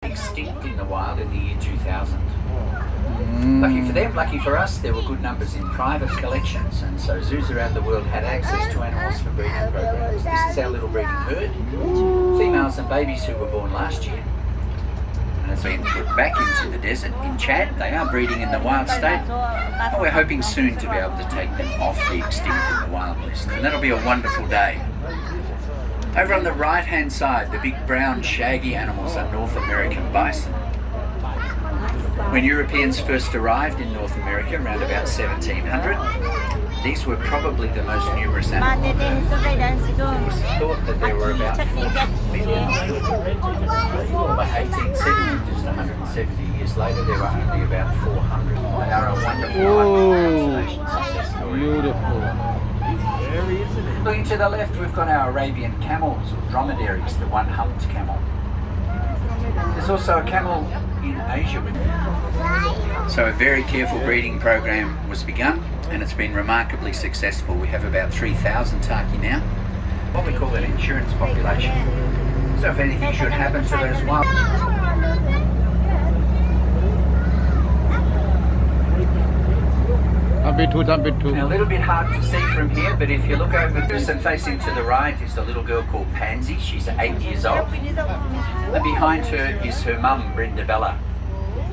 extinct in the wild in the year 2000. Lucky for them, lucky for us, there were good numbers in private collections, and so zoos around the world had access to animals for breeding programs. This is our little breeding herd, females and babies who were born last year. And it's been put back into the desert in Chad. They are breeding in the wild state, and we're hoping soon to be able to take them off the extinct in the wild list, and that'll be a wonderful day. Over on the right-hand side, the big brown shaggy animals are North American bison. When Europeans first arrived in North America around about 1700, these were probably the most numerous animals. It was thought that there were about 4 million. By 1870, just 170 years later, there were only about 400. They are a wonderful conservation success story. Beautiful. Looking to the left, we've got our Arabian camels, or dromedaries, the one-humped camel. There's also a camel in Asia with them. So a very careful breeding program was begun, and it's been remarkably successful. We have about 3,000 Taki now, what we call an insurance population. So if anything should happen to those wild... A bit too. Now, a little bit hard to see from here, but if you look over this and facing to the right is a little girl called Pansy. She's 8 years old. And behind her is her mum, Brenda Bella.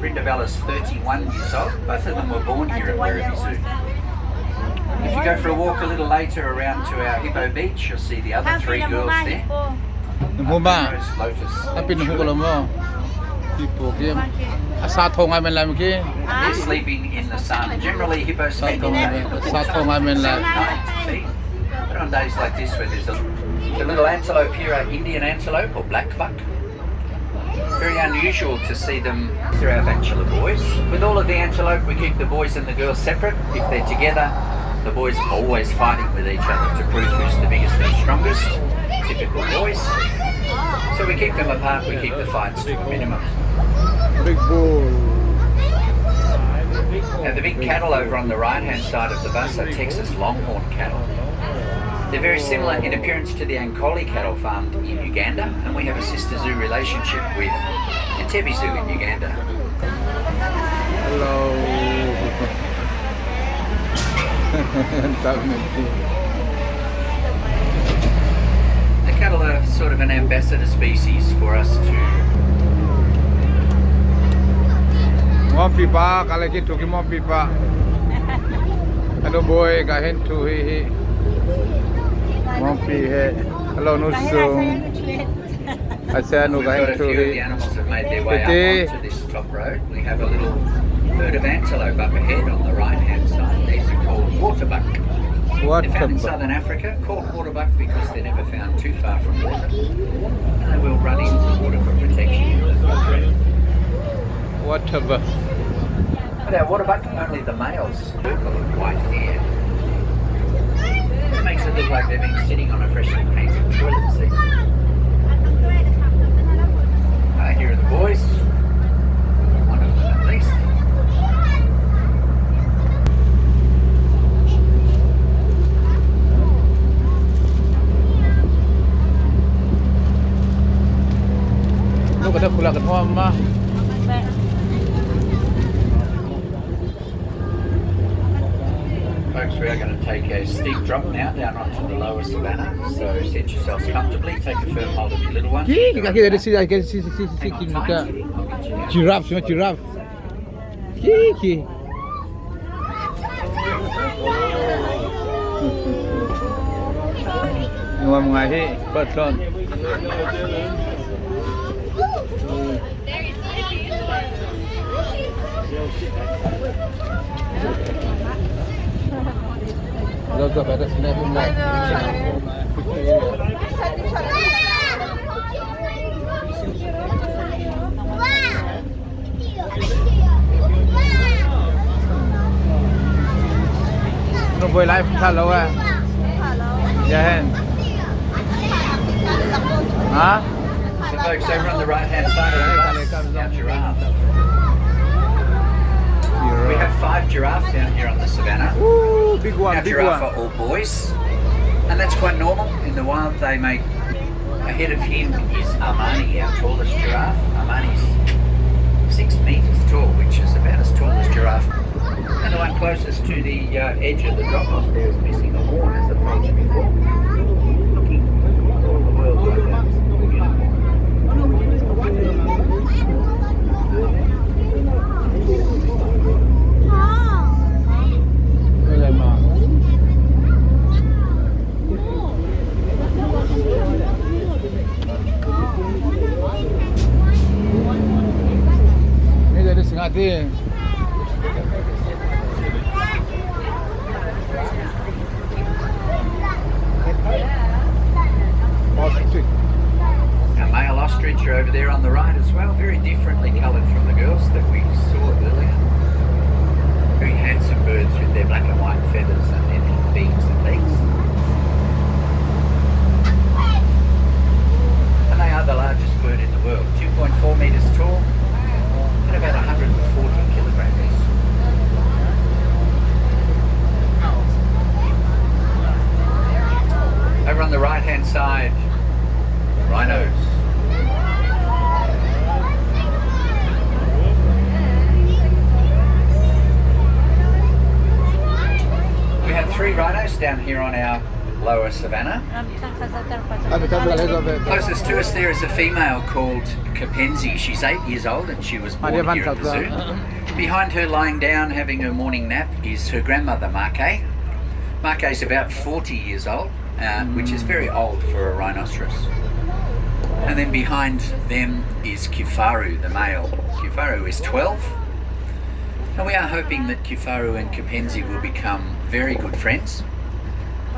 Brenda Bella's 31 years old. Both of them were born here at Werribee Zoo. If you go for a walk a little later around to our Hippo Beach, you'll see the other 3 girls there. Rose, Lotus, they're sleeping in the sun. Generally, hippos sleep all day. But on days like this where there's the little antelope here are Indian antelope or black buck. Very unusual to see them. They're our bachelor boys. With all of the antelope, we keep the boys and the girls separate. If they're together, the boys are always fighting with each other to prove who's the biggest and strongest. Typical boys. So we keep them apart, we keep the fights to a minimum. Big bull. Now the big cattle over on the right-hand side of the bus are Texas Longhorn cattle. They're very similar in appearance to the Ankoli cattle farmed in Uganda, and we have a sister zoo relationship with Werribee Zoo in Uganda. Hello. The cattle are sort of an ambassador species for us to... More pipa, kalau kita kita more pipa. Hello boy, kahen tu he. More pihe. Hello nusung. Asal nu kahen tu he. The animals have made their way up onto this top road. We have a little herd of antelope up ahead on the right-hand side. These are called waterbuck. They're found in southern Africa, called waterbuck because they're never found too far from water. And they will run into water for protection. Waterbuck. But our waterbuck, only the males have white hair. It makes it look like they've been sitting on a freshly painted toilet seat. Here are the boys. One of them at least. Look at the pula kat mama. Folks, we are going to take a steep drop now down onto the lower savannah. So set yourselves comfortably, take a firm hold of your little one. Kita ada sini, kita kita giraffe, semua giraffe. Kiki. Ngom ngahi, betul. Lo tu pada sini pun nak. No boleh live kalau ah. Jangan. Huh? So folks, over on the right-hand side of the bus, our giraffe. We have 5 giraffe down here on the savannah. Ooh, big one, our big giraffe one. are all boys, and that's quite normal. In the wild, they make... Ahead of him is Armani, our tallest giraffe. Armani's edge of the drop-off there is missing a horn, as I told you before. Looking all the world like a unicorn. Cái này mà ini dari Singati. Ostrich. Our male ostrich are over there on the right as well, very differently coloured from the girls that we saw earlier. Very handsome birds with their black and white feathers and their beaks and legs. And they are the largest bird in the world, 2.4 metres tall and about 140 kilograms. Over on the right hand side, rhinos. We have 3 rhinos down here on our lower savannah. Closest to us there is a female called Kapenzi. She's 8 years old and she was born here at the zoo. Behind her lying down having her morning nap is her grandmother Marke. Marke's about 40 years old, which is very old for a rhinoceros. And then behind them is Kifaru, the male. Kifaru is 12. And we are hoping that Kifaru and Kapenzi will become very good friends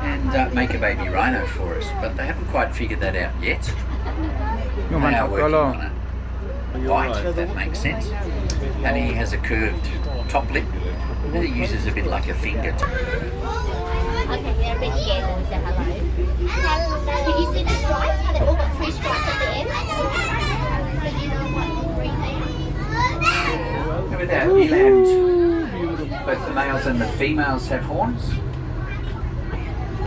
and make a baby rhino for us. But they haven't quite figured that out yet. They are working on a bite, if that makes sense. And he has a curved top lip that he uses a bit like a finger. Okay, they're a bit scared when we say hello. Did you see the stripes? How they all got 3 stripes at the end? So you know what breed they are. And with our eland, both the males and the females have horns.